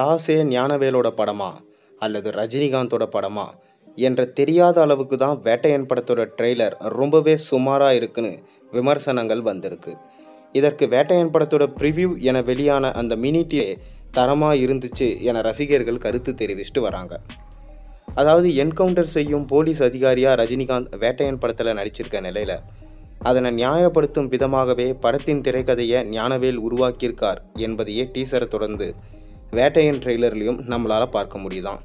டாஸே ஞானவேலோட படமா அல்லது ரஜினிகாந்தோட படமா என்ற தெரியாத அளவுக்கு தான் வேட்டையன் படத்தோட ட்ரெய்லர் ரொம்பவே சுமாராக இருக்குன்னு விமர்சனங்கள் வந்திருக்கு. இதற்கு வேட்டையன் படத்தோட ப்ரிவ்யூ என வெளியான அந்த மினிட்டியே தரமாக இருந்துச்சு என ரசிகர்கள் கருத்து தெரிவிச்சுட்டு வராங்க. அதாவது என்கவுண்டர் செய்யும் போலீஸ் அதிகாரியாக ரஜினிகாந்த் வேட்டையன் படத்தில் நடிச்சிருக்க நிலையில் அதனை நியாயப்படுத்தும் விதமாகவே படத்தின் திரைக்கதையை ஞானவேல் உருவாக்கியிருக்கார் என்பதையே டீசரை தொடர்ந்து வேட்டையன் ட்ரெய்லர்லையும் நம்மளால் பார்க்க முடியுதான்.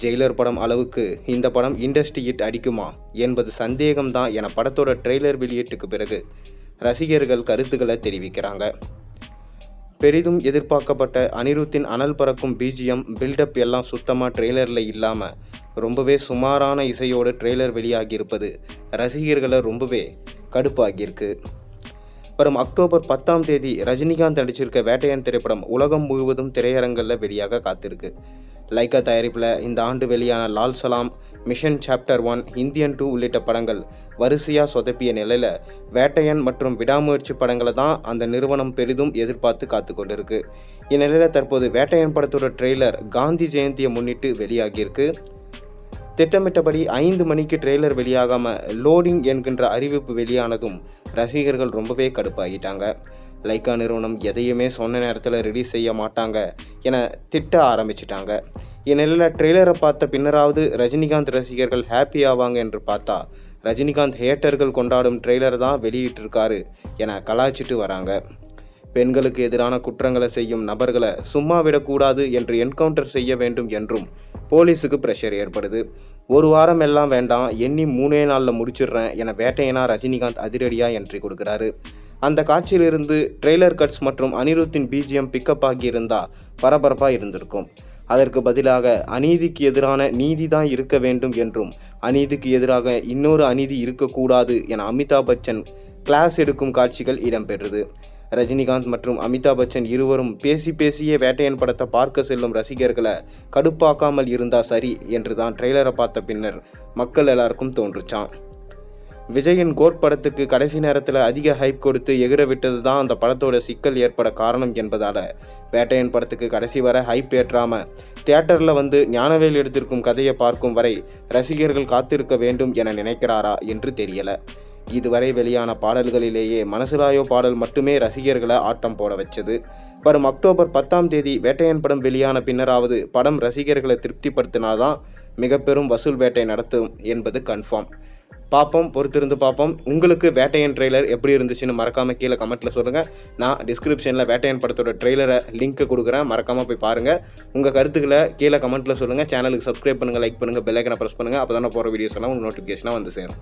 ஜெயிலர் படம் அளவுக்கு இந்த படம் இண்டஸ்ட்ரி ஹிட் அடிக்குமா என்பது சந்தேகம்தான் என படத்தோட ட்ரெய்லர் வெளியீட்டுக்கு பிறகு ரசிகர்கள் கருத்துக்களை தெரிவிக்கிறாங்க. பெரிதும் எதிர்பார்க்கப்பட்ட அனிருத்தின் அனல் பறக்கும் பிஜிஎம் பில்டப் எல்லாம் சுத்தமாக ட்ரெய்லரில் இல்லாமல் ரொம்பவே சுமாரான இசையோடு ட்ரெய்லர் வெளியாகியிருப்பது ரசிகர்களை ரொம்பவே கடுப்பாகியிருக்கு. வரும் அக்டோபர் 10 ரஜினிகாந்த் நடிச்சிருக்க வேட்டையன் திரைப்படம் உலகம் முழுவதும் திரையரங்களில் வெளியாக காத்திருக்கு. லைக்கா தயாரிப்பில் இந்த ஆண்டு வெளியான Lal Salaam, mission chapter 1, Indian 2 உள்ளிட்ட படங்கள் வரிசையாக சொதப்பிய நிலையில் வேட்டையன் மற்றும் விடாமுயற்சி படங்களை தான் அந்த நிறுவனம் பெரிதும் எதிர்பார்த்து காத்து கொண்டிருக்கு. இந்நிலையில் தற்போது வேட்டையன் படத்தோட ட்ரெய்லர் காந்தி ஜெயந்தியை முன்னிட்டு வெளியாகியிருக்கு. திட்டமிட்டபடி 5 மணிக்கு ட்ரெய்லர் வெளியாகாமல் லோடிங் என்கின்ற அறிவிப்பு வெளியானதும் ரசிகர்கள் ரொம்பவே கடுப்பாகிட்டாங்க. லைக்கா நிறுவனம் எதையுமே சொன்ன நேரத்தில் ரிலீஸ் செய்ய மாட்டாங்க என திட்ட ஆரம்பிச்சிட்டாங்க. இந்நிலையில் ட்ரெய்லரை பார்த்த பின்னராவது ரஜினிகாந்த் ரசிகர்கள் ஹாப்பி ஆவாங்க என்று பார்த்தா ரஜினிகாந்த் ஹேட்டர்கள் கொண்டாடும் ட்ரெய்லர் தான் வெளியிட்டிருக்காரு என கலாய்ச்சிட்டு வராங்க. பெண்களுக்கு எதிரான குற்றங்களை செய்யும் நபர்களை சும்மா விடக்கூடாது என்று என்கவுண்டர் செய்ய வேண்டும் என்றும் போலீஸுக்கு ப்ரெஷர் ஏற்படுது. 1 வாரம் எல்லாம் வேண்டாம், எண்ணி 3 நாளில் முடிச்சிடுறேன் என வேட்டையனா ரஜினிகாந்த் அதிரடியாக என்ட்ரி கொடுக்குறாரு. அந்த காட்சியிலிருந்து ட்ரெய்லர் கட்ஸ் மற்றும் அனிருத்தின் பிஜிஎம் பிக்கப் ஆகியிருந்தால் பரபரப்பாக இருந்திருக்கும். அதற்கு பதிலாக அநீதிக்கு எதிரான நீதி தான் இருக்க வேண்டும் என்றும் அநீதிக்கு எதிராக இன்னொரு அநீதி இருக்கக்கூடாது என அமிதாப் பச்சன் கிளாஸ் எடுக்கும் காட்சிகள் இடம்பெற்றது. ரஜினிகாந்த் மற்றும் அமிதாப் பச்சன் இருவரும் பேசியே வேட்டையன் படத்தை பார்க்க செல்லும் ரசிகர்களை கடுப்பாக்காமல் இருந்தா சரி என்று தான் ட்ரெய்லரை பார்த்த பின்னர் மக்கள் எல்லாருக்கும் தோன்றுச்சான். விஜயின் கோட் படத்துக்கு கடைசி நேரத்தில் அதிக ஹைப் கொடுத்து எகிர விட்டது தான் அந்த படத்தோட சிக்கல் ஏற்பட காரணம் என்பதால் வேட்டையன் படத்துக்கு கடைசி வரை ஹைப் ஏற்றாம தியேட்டரில் வந்து ஞானவேல் எடுத்திருக்கும் கதையை பார்க்கும் வரை ரசிகர்கள் காத்திருக்க வேண்டும் என நினைக்கிறாரா என்று தெரியல. இதுவரை வெளியான பாடல்களிலேயே மனசுலாயோ பாடல் மட்டுமே ரசிகர்களை ஆட்டம் போட வச்சது. வரும் அக்டோபர் 10 வேட்டையன் படம் வெளியான பின்னராவது படம் ரசிகர்களை திருப்திப்படுத்தினாதான் மிக பெரும் வசூல் வேட்டை நடத்தும் என்பது கன்ஃபார்ம். பார்ப்போம், பொறுத்திருந்து பார்ப்போம். உங்களுக்கு வேட்டையன் ட்ரெய்லர் எப்படி இருந்துச்சுன்னு மறக்காமல் கீழே கமெண்ட்டில் சொல்லுங்கள். நான் டிஸ்கிரிப்ஷனில் வேட்டையன் படத்தோட ட்ரெய்லரை லிங்க் கொடுக்குறேன், மறக்காமல் போய் பாருங்கள். உங்கள் கருத்துக்களை கீழே கமெண்ட்டில் சொல்லுங்கள். சேனலுக்கு சப்ஸ்கிரைப் பண்ணுங்கள், லைக் பண்ணுங்கள், பெல் ஐக்கனை ப்ரெஸ் பண்ணுங்கள். அப்போ தானே போகிற வீடியோஸ் எல்லாம் உங்களுக்கு நோட்டிஃபிகேஷனாக வந்து சேரும்.